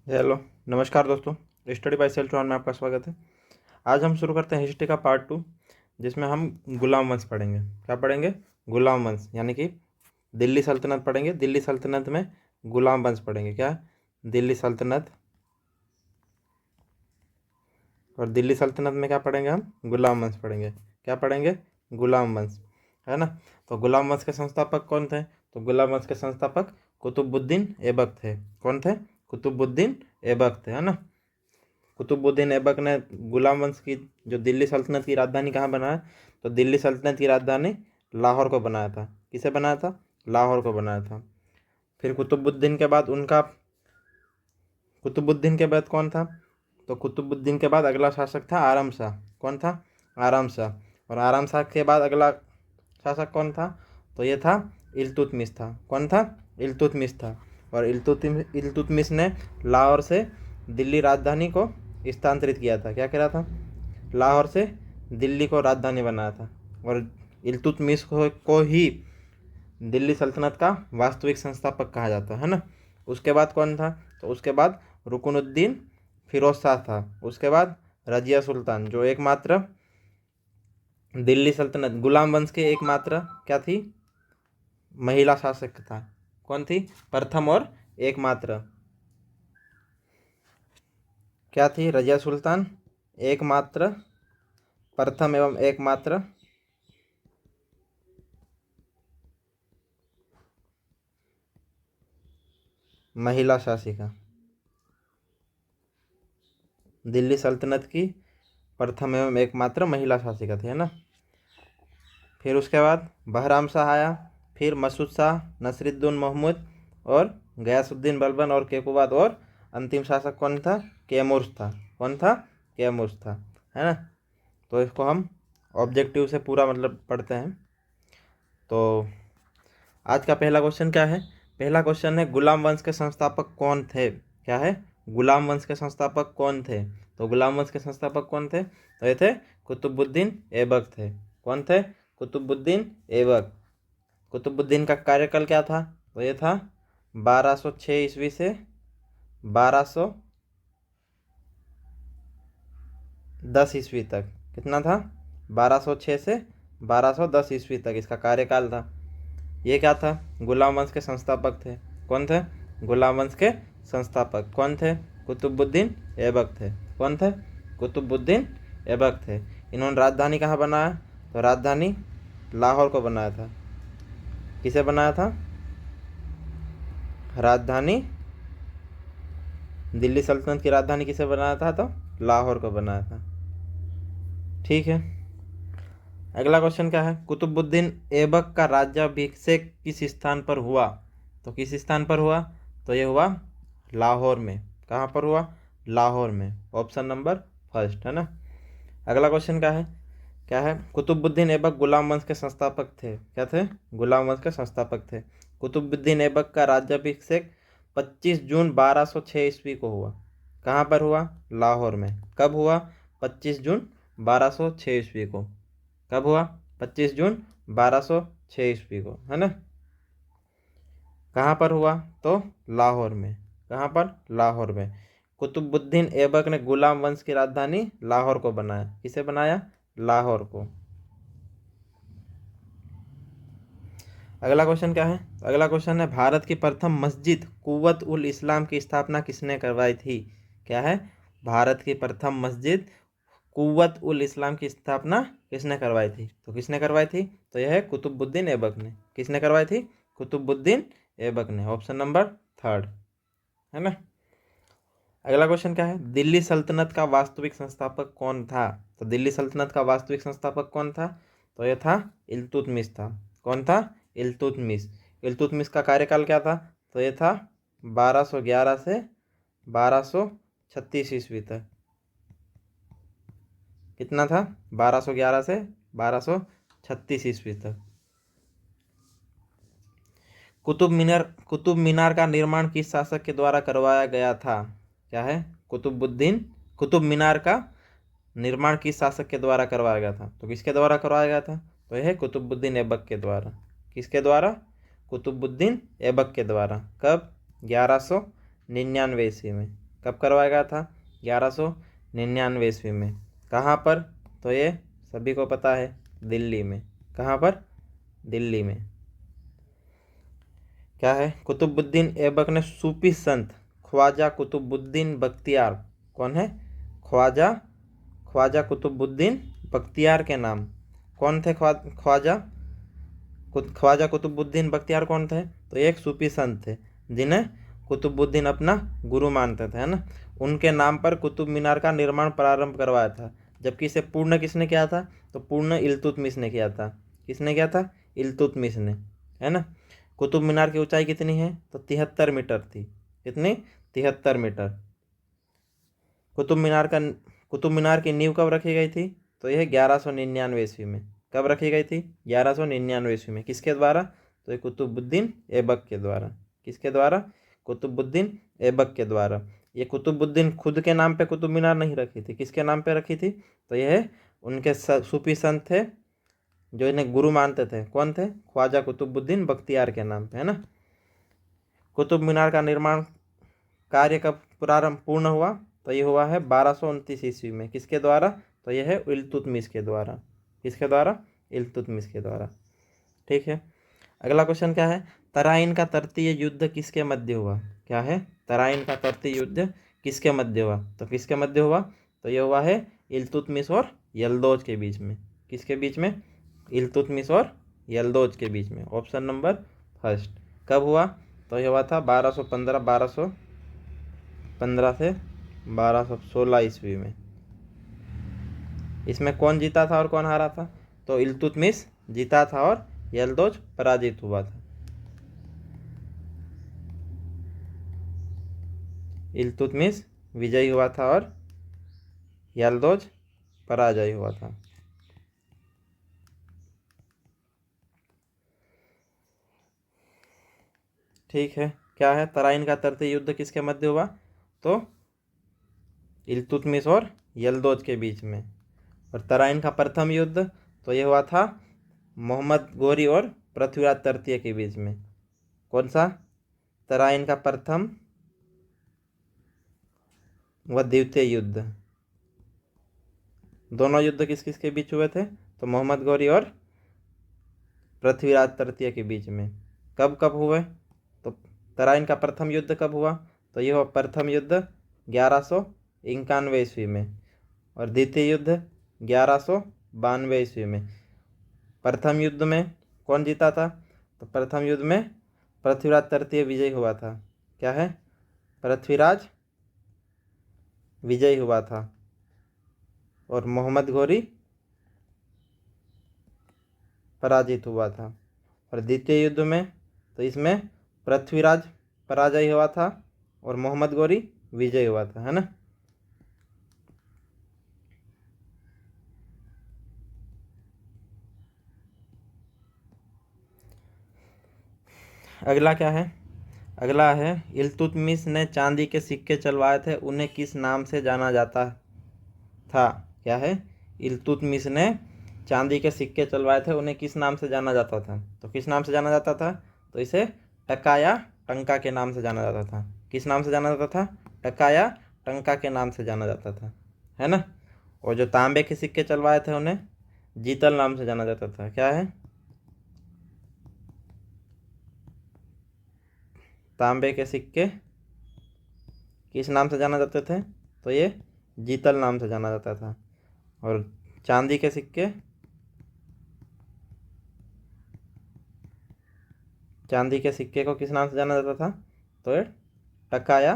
Hello. नमस्कार दोस्तों। Study by self में आपका स्वागत है। आज हम शुरू करते हैं हिस्ट्री का पार्ट 2, जिसमें हम गुलाम वंश पढ़ेंगे। क्या पढ़ेंगे? गुलाम वंश, यानी कि दिल्ली सल्तनत पढ़ेंगे। दिल्ली सल्तनत में गुलाम वंश पढ़ेंगे। क्या? दिल्ली सल्तनत। और दिल्ली सल्तनत में क्या पढ़ेंगे? हम गुलाम वंश पढ़ेंगे। क्या पढ़ेंगे? गुलाम वंश, है ना। तो गुलाम वंश के संस्थापक कौन थे? तो गुलाम वंश के संस्थापक कुतुबुद्दीन ऐबक थे। कौन थे? कुतुबुद्दीन ऐबक थे, है ना। कुतुबुद्दीन ऐबक ने गुलाम वंश की जो दिल्ली सल्तनत की राजधानी कहाँ बनाया? तो दिल्ली सल्तनत की राजधानी लाहौर को बनाया था। किसे बनाया था? लाहौर को बनाया था। फिर कुतुबुद्दीन के बाद कौन था? तो कुतुबुद्दीन के बाद अगला शासक था आराम शाह। कौन था? आराम शाह। और आराम शाह के बाद अगला शासक कौन था? तो ये था इल्तुतमिश था। कौन था? इल्तुतमिश था। और इल्तुतमिश ने लाहौर से दिल्ली राजधानी को स्थानांतरित किया था। क्या करा था? लाहौर से दिल्ली को राजधानी बनाया था। और इल्तुतमिश को ही दिल्ली सल्तनत का वास्तविक संस्थापक कहा जाता है ना। उसके बाद कौन था? तो उसके बाद रुकनुद्दीन फिरोज शाह था। उसके बाद रजिया सुल्तान, जो एकमात्र दिल्ली सल्तनत गुलाम वंश के एकमात्र क्या थी? महिला शासक था। कौन थी? प्रथम और एकमात्र क्या थी? रजिया सुल्तान, एकमात्र, प्रथम एवं एकमात्र महिला शासिका। दिल्ली सल्तनत की प्रथम एवं एकमात्र महिला शासिका थी, है ना। फिर उसके बाद बहराम शाह आया। फिर मसूद शाह, नसरुद्दीन महमूद और गयासुद्दीन बलबन और केकुबाद। और अंतिम शासक कौन था? कैमूर्स था। कौन था? कैमूर्स था, है ना। तो इसको हम ऑब्जेक्टिव से पूरा मतलब पढ़ते हैं। तो आज का पहला क्वेश्चन क्या है? पहला क्वेश्चन है गुलाम वंश के संस्थापक कौन थे? क्या है? गुलाम वंश के संस्थापक कौन थे? तो गुलाम वंश के संस्थापक कौन थे? तो ये थे कुतुबुद्दीन ऐबक थे। कौन थे? कुतुबुद्दीन ऐबक। कुतुबुद्दीन का कार्यकाल क्या था? तो ये था 1206 ईस्वी से 1210 ईस्वी तक। कितना था? 1206 से 1210 ईस्वी तक इसका कार्यकाल था। ये क्या था? गुलाम वंश के संस्थापक थे। कौन थे? गुलाम वंश के संस्थापक कौन थे? कुतुबुद्दीन ऐबक थे। कौन थे? कुतुबुद्दीन ऐबक थे। इन्होंने राजधानी कहाँ बनाया? तो राजधानी लाहौर को बनाया था। किसे बनाया था? राजधानी, दिल्ली सल्तनत की राजधानी किसे बनाया था? तो लाहौर को बनाया था। ठीक है। अगला क्वेश्चन क्या है? कुतुबुद्दीन ऐबक का राज्याभिषेक किस स्थान पर हुआ? तो किस स्थान पर हुआ? तो ये हुआ लाहौर में। कहाँ पर हुआ? लाहौर में। ऑप्शन नंबर फर्स्ट, है ना। अगला क्वेश्चन क्या है? क्या है? कुतुबुद्दीन ऐबक गुलाम वंश के संस्थापक थे। क्या थे? गुलाम वंश के संस्थापक थे। कुतुबुद्दीन ऐबक का राज्याभिषेक 25 जून 1206 ईस्वी को हुआ। कहाँ पर हुआ? लाहौर में। कब हुआ? 25 जून 1206 ईस्वी को। कब हुआ? 25 जून 1206 ईस्वी को, है ना। कहाँ पर हुआ? तो लाहौर में। कहाँ पर? लाहौर में। कुतुबुद्दीन ऐबक ने गुलाम वंश की राजधानी लाहौर को बनाया। किसे बनाया? लाहौर को। अगला क्वेश्चन क्या है? अगला क्वेश्चन है भारत की प्रथम मस्जिद कुव्वत उल इस्लाम की स्थापना किसने करवाई थी? क्या है? भारत की प्रथम मस्जिद कुव्वत उल इस्लाम की स्थापना किसने करवाई थी? तो किसने करवाई थी? तो यह है कुतुबुद्दीन ऐबक ने। किसने करवाई थी? कुतुबुद्दीन ऐबक ने। ऑप्शन नंबर थर्ड, है ना। अगला क्वेश्चन क्या है? दिल्ली सल्तनत का वास्तविक संस्थापक कौन था? तो दिल्ली सल्तनत का वास्तविक संस्थापक कौन था? तो यह था इल्तुतमिश था। कौन था? इल्तुतमिश। इल्तुतमिश का कार्यकाल क्या था? तो यह था 1211 से 1236 ईस्वी तक। कितना था? 1211 से 1236 ईस्वी तक। कुतुब मीनार का निर्माण किस शासक के द्वारा करवाया गया था? क्या है? कुतुब मीनार का निर्माण किस शासक के द्वारा करवाया गया था? तो किसके द्वारा करवाया गया था? तो यह है कुतुबुद्दीन ऐबक के द्वारा। किसके द्वारा? कुतुबुद्दीन ऐबक के द्वारा। कब? 1199 ईस्वी में। कब करवाया गया था? 1199 ईस्वी में। कहाँ पर? तो ये सभी को पता है, दिल्ली में। कहाँ पर? दिल्ली में। क्या है? कुतुबुद्दीन ऐबक ने सूफी संत ख्वाजा कुतुबुद्दीन बख्तियार, कौन है? ख्वाजा ख्वाजा कुतुबुद्दीन बख्तियार के नाम कौन थे? ख्वाजा कुतुबुद्दीन बख्तियार कौन थे? तो एक सूफी संत थे जिन्हें कुतुबुद्दीन अपना गुरु मानते थे, है ना। उनके नाम पर कुतुब मीनार का निर्माण प्रारंभ करवाया था। जबकि इसे पूर्ण किसने किया था? तो पूर्ण इल्तुतमिश ने किया था। किसने किया था? इल्तुतमिश ने, है ना। कुतुब मीनार की ऊंचाई कितनी है? तो 73 मीटर थी। कितनी? 73 मीटर। कुतुब मीनार की नींव कब रखी गई थी? तो यह 1199 ईस्वी में। कब रखी गई थी? 1199 ईस्वी में। किसके द्वारा? तो ये कुतुबुद्दीन ऐबक के द्वारा। किसके द्वारा? कुतुबुद्दीन ऐबक के द्वारा। ये कुतुबुद्दीन खुद के नाम पे कुतुब मीनार नहीं रखी थी। किसके नाम पे रखी थी? तो यह उनके सूफी संत थे जो इन्हें गुरु मानते थे। कौन थे? ख्वाजा कुतुबुद्दीन बख्तियार के नाम पे, है ना। कुतुब मीनार का निर्माण कार्य कब प्रारंभ पूर्ण हुआ? तो ये हुआ है 1229 ईस्वी में। किसके द्वारा? तो यह है इल्तुतमिश के द्वारा। किसके द्वारा? इल्तुतमिश के द्वारा। ठीक है। अगला क्वेश्चन क्या है? तराइन का तृतीय युद्ध किसके मध्य हुआ? क्या है? तराइन का तृतीय युद्ध किसके मध्य हुआ? तो किसके मध्य हुआ? तो यह हुआ है इल्तुतमिश और यल्दौज के बीच में। किसके बीच में? इल्तुतमिश और यल्दौज के बीच में। Option number first. कब हुआ? तो यह हुआ था 1215 से 1216 ईस्वी में। इसमें कौन जीता था और कौन हारा था? तो इल्तुतमिश जीता था और यल्दौज पराजित हुआ था। इल्तुतमिश विजयी हुआ था और यल्दौज पराजय हुआ था। ठीक है। क्या है? तराइन का तृतीय युद्ध किसके मध्य हुआ? तो इल्तुतमिश और यल्दौज के बीच में। और तराइन का प्रथम युद्ध तो यह हुआ था मोहम्मद गोरी और पृथ्वीराज तृतीय के बीच में। कौन सा? तराइन का प्रथम व द्वितीय युद्ध। दोनों युद्ध किस किस के बीच हुए थे? तो मोहम्मद गौरी और पृथ्वीराज तृतीय के बीच में। कब कब हुए? तो तराइन का प्रथम युद्ध कब हुआ? तो यह हुआ प्रथम युद्ध 1191 ईस्वी में और द्वितीय युद्ध 1192 ईस्वी में। प्रथम युद्ध में कौन जीता था? तो प्रथम युद्ध में पृथ्वीराज तृतीय विजय हुआ था। क्या है? पृथ्वीराज विजय हुआ था और मोहम्मद गौरी पराजित हुआ था। और द्वितीय युद्ध में तो इसमें पृथ्वीराज पराजय हुआ था और मोहम्मद गौरी विजय हुआ था, है ना। अगला क्या है? अगला है इल्तुतमिश ने चांदी के सिक्के चलवाए थे, उन्हें किस नाम से जाना जाता था? क्या है? इल्तुतमिश ने चांदी के सिक्के चलवाए थे, उन्हें किस नाम से जाना जाता था? तो किस नाम से जाना जाता था? तो इसे टका या टंका के नाम से जाना जाता था। किस नाम से जाना जाता था? टका या टंका के नाम से जाना जाता था, है ना। और जो तांबे के सिक्के चलवाए थे उन्हें जीतल नाम से जाना जाता था। क्या है? तांबे के सिक्के किस नाम से जाना जाते थे? तो ये जीतल नाम से जाना जाता था। और चांदी के सिक्के, चांदी के सिक्के को किस नाम से जाना जाता था? तो ये टका या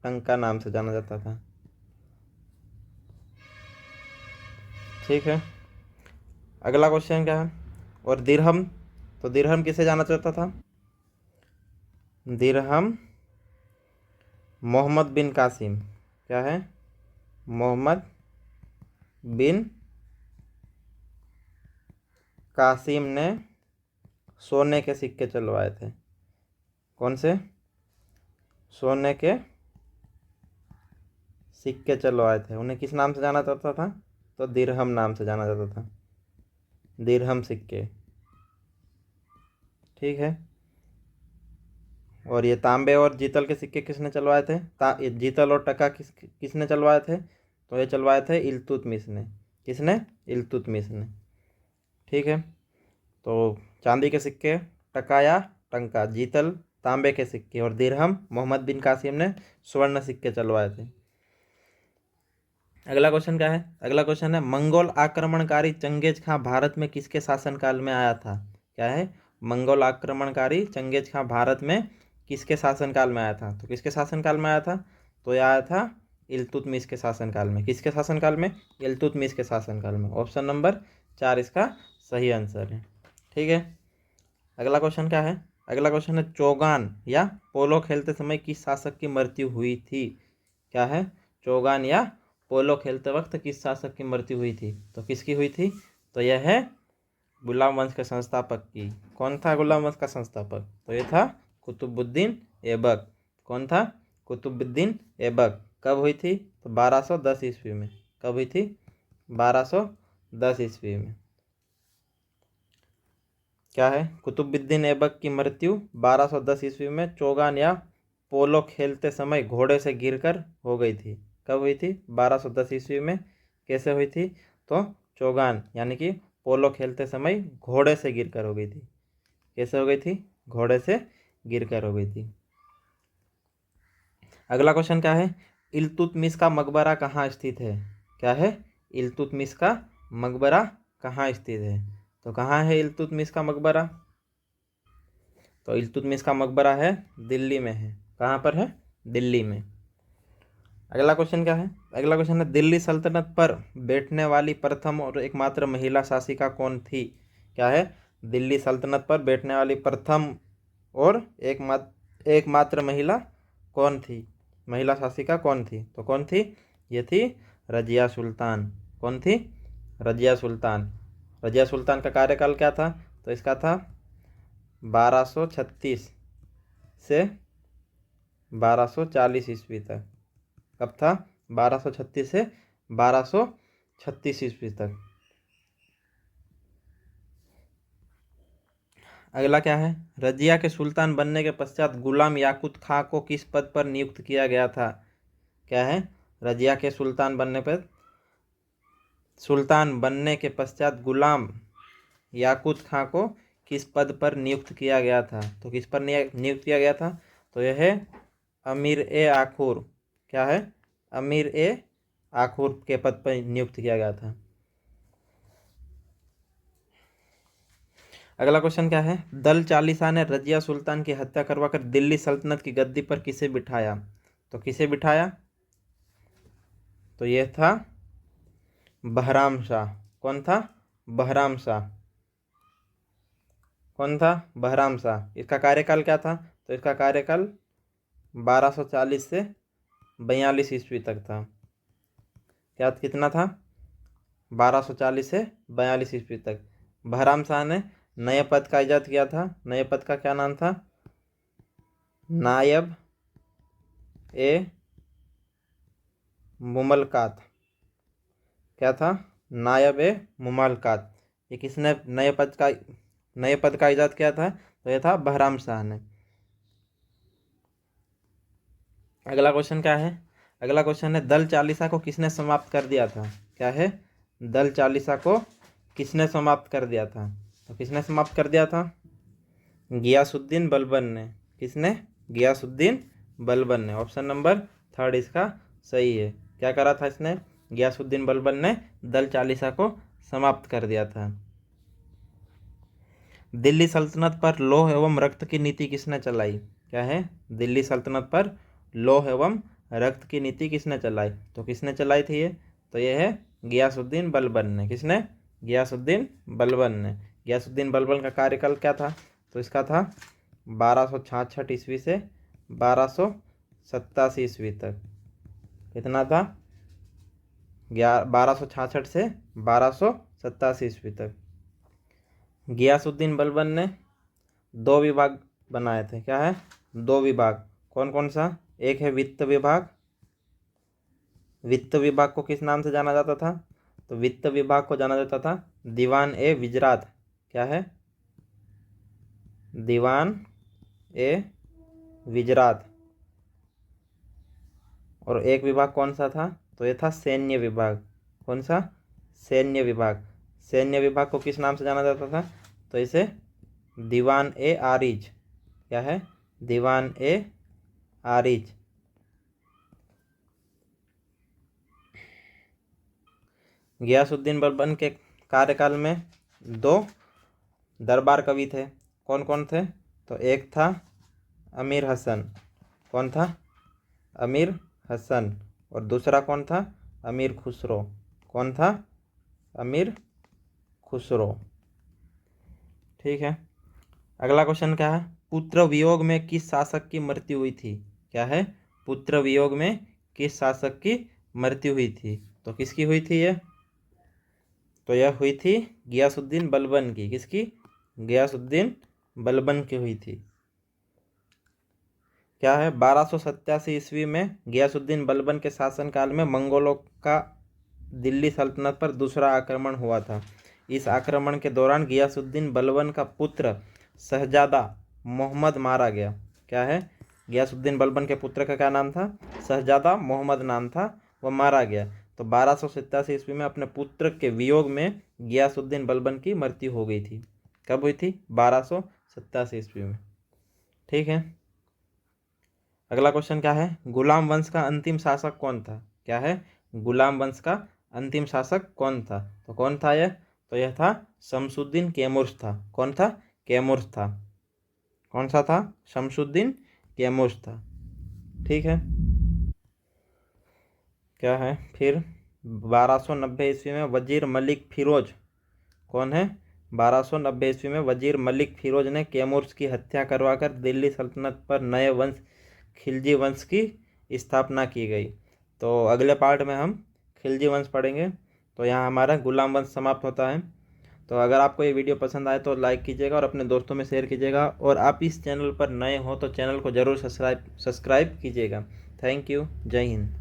टंका नाम से जाना जाता था। ठीक है। अगला क्वेश्चन क्या है? और दिरहम, तो दिरहम किसे जाना चाहता था? दिरहम मोहम्मद बिन कासिम। क्या है? मोहम्मद बिन कासिम ने सोने के सिक्के चलवाए थे। कौन से? सोने के सिक्के चलवाए थे। उन्हें किस नाम से जाना जाता था? तो दिरहम नाम से जाना जाता था। दिरहम सिक्के। ठीक है। और ये तांबे और जीतल के सिक्के किसने चलवाए थे? ये जीतल और टका किसने चलवाए थे? तो ये चलवाए थे इल्तुतमिश ने। किसने? इल्तुतमिश ने। ठीक है, तो चांदी के सिक्के टका या टंका, जीतल तांबे के सिक्के, और दिरहम मोहम्मद बिन कासिम ने स्वर्ण सिक्के चलवाए थे। अगला क्वेश्चन क्या है? अगला क्वेश्चन है, मंगोल आक्रमणकारी चंगेज खां भारत में किसके शासनकाल में आया था? क्या है? मंगोल आक्रमणकारी चंगेज खां भारत में किसके शासनकाल में आया था? तो किसके शासनकाल में आया था? तो यह आया था इल्तुतमिश के शासनकाल में। किसके शासनकाल में? इल्तुतमिश के शासनकाल में। ऑप्शन नंबर 4 इसका सही आंसर है। ठीक है, अगला क्वेश्चन क्या है? अगला क्वेश्चन है, चौगान या पोलो खेलते समय किस शासक की मृत्यु हुई थी? क्या है? चौगान या पोलो खेलते वक्त किस शासक की मृत्यु हुई थी? तो किसकी हुई थी? तो यह है गुलाम वंश के संस्थापक की। कौन था गुलाम वंश का संस्थापक? तो ये था कुतुबुद्दीन ऐबक। कौन था? कुतुबुद्दीन ऐबक। कब हुई थी? तो 1210 ईस्वी में। कब हुई थी? 1210 ईस्वी में। क्या है? कुतुबुद्दीन ऐबक की मृत्यु 1210 ईस्वी में चौगान या पोलो खेलते समय घोड़े से गिरकर हो गई थी। कब हुई थी? 1210 ईस्वी में। कैसे हुई थी? तो चौगान यानी कि पोलो खेलते समय घोड़े से गिरकर हो गई थी। कैसे हो गई थी? घोड़े से गिरकर हो गई थी। अगला क्वेश्चन क्या है? इल्तुतमिश का मकबरा कहाँ स्थित है? क्या है? इल्तुतमिश का मकबरा कहाँ स्थित है? तो कहाँ है इल्तुतमिश का मकबरा? तो इल्तुतमिश का मकबरा है दिल्ली में है। कहाँ पर है? दिल्ली में। अगला क्वेश्चन क्या है? अगला क्वेश्चन है, दिल्ली सल्तनत पर बैठने वाली प्रथम और एकमात्र महिला शासिका कौन थी? क्या है? दिल्ली सल्तनत पर बैठने वाली प्रथम और एकमात्र महिला कौन थी? महिला शासिका कौन थी? तो कौन थी? ये थी रजिया सुल्तान। कौन थी? रजिया सुल्तान। रजिया सुल्तान का कार्यकाल क्या था? तो इसका था 1236 से 1240 ईस्वी तक। कब था? 1236 से 1236 ईस्वी तक। अगला क्या है? रजिया के सुल्तान बनने के पश्चात गुलाम याकूत खां को किस पद पर नियुक्त किया गया था? क्या है? रजिया के सुल्तान बनने के पश्चात गुलाम याकूत खां को किस पद पर नियुक्त किया गया था? तो किस पर नियुक्त किया गया था? तो यह है अमीर ए आखुर। क्या है? अमीर ए आखुर के पद पर नियुक्त किया गया था। अगला क्वेश्चन क्या है? दल चालीसा ने रजिया सुल्तान की हत्या करवाकर दिल्ली सल्तनत की गद्दी पर किसे बिठाया? तो किसे बिठाया? तो यह था बहराम शाह। कौन था? बहराम शाह। कौन था? बहराम शाह। इसका कार्यकाल क्या था? तो इसका कार्यकाल 1240 से 42 ईस्वी तक था। क्या कितना था? 1240 से 42 ईस्वी तक। बहराम शाह ने नए पद का इजाद किया था। नए पद का क्या नाम था? नायब ए मुमलकात। क्या था? नायब ए मुमलकात। ये किसने नए पद का इजाद किया था? तो यह था बहराम शाह ने। अगला क्वेश्चन क्या है? अगला क्वेश्चन है, दल चालीसा को किसने समाप्त कर दिया था? क्या है? दल चालीसा को किसने समाप्त कर दिया था? तो किसने समाप्त कर दिया था? गियासुद्दीन बलबन ने। किसने? गियासुद्दीन बलबन ने। ऑप्शन नंबर 3 इसका सही है। क्या करा था इसने? गियासुद्दीन बलबन ने दल चालीसा को समाप्त कर दिया था। दिल्ली सल्तनत पर लौह एवं रक्त की नीति किसने चलाई? क्या है? दिल्ली सल्तनत पर लौह एवं रक्त की नीति किसने चलाई? तो किसने चलाई थी ये? तो ये है गियासुद्दीन बलबन ने। किसने? गियासुद्दीन बलबन ने। गियासुद्दीन बलबन का कार्यकाल क्या था? तो इसका था 1266 ईस्वी से 1287 ईस्वी तक। कितना था? 1266 से 1287 ईस्वी तक। गियासुद्दीन बलबन ने 2 विभाग बनाए थे। क्या है? 2 विभाग। कौन कौन सा? एक है वित्त विभाग। वित्त विभाग को किस नाम से जाना जाता था? तो वित्त विभाग को जाना जाता था दीवान ए विजरात। क्या है? दीवान ए विजरात। और एक विभाग कौन सा था? तो ये था सैन्य विभाग। कौन सा? सैन्य विभाग। सैन्य विभाग को किस नाम से जाना जाता था? तो इसे दीवान ए आरिज। क्या है? दीवान ए आरिज। गियासुद्दीन बलबन के कार्यकाल में 2 दरबार कवि थे। कौन कौन थे? तो एक था अमीर हसन। कौन था? अमीर हसन। और दूसरा कौन था? अमीर खुसरो। कौन था? अमीर खुसरो। ठीक है। अगला क्वेश्चन क्या है? पुत्र वियोग में किस शासक की मृत्यु हुई थी? क्या है? पुत्र वियोग में किस शासक की मृत्यु हुई थी? तो किसकी हुई थी ये? तो यह हुई थी गियासुद्दीन बलबन की। किसकी? गियासुद्दीन बलबन की हुई थी। क्या है? 1287 ईस्वी में गियासुद्दीन बलबन के शासनकाल में मंगोलों का दिल्ली सल्तनत पर दूसरा आक्रमण हुआ था। इस आक्रमण के दौरान गियासुद्दीन बलबन का पुत्र शहजादा मोहम्मद मारा गया। क्या है? गियासुद्दीन बलबन के पुत्र का क्या नाम था? शहजादा मोहम्मद नाम था। वह मारा गया। तो 1287 ईस्वी में अपने पुत्र के वियोग में गियासुद्दीन बलबन की मृत्यु हो गई थी। कब हुई थी? 1287 ईस्वी में। ठीक है। अगला क्वेश्चन क्या है? गुलाम वंश का अंतिम शासक कौन था? क्या है? गुलाम वंश का अंतिम शासक कौन था? तो कौन था यह? तो यह था शमसुद्दीन कैमुर्स था। कौन था? कैमुर्स था। कौन सा था? शमसुद्दीन कैमुर्स था। ठीक है। क्या है फिर? 1290 ईस्वी में वजीर मलिक फिरोज। कौन है? 1290 ईस्वी में वजीर मलिक फिरोज ने कैमुर्स की हत्या करवाकर दिल्ली सल्तनत पर नए वंश खिलजी वंश की स्थापना की गई। तो अगले पार्ट में हम खिलजी वंश पढ़ेंगे। तो यहाँ हमारा गुलाम वंश समाप्त होता है। तो अगर आपको ये वीडियो पसंद आए तो लाइक कीजिएगा और अपने दोस्तों में शेयर कीजिएगा। और आप इस चैनल पर नए हो तो चैनल को ज़रूर सब्सक्राइब कीजिएगा। Thank you. जय हिंद।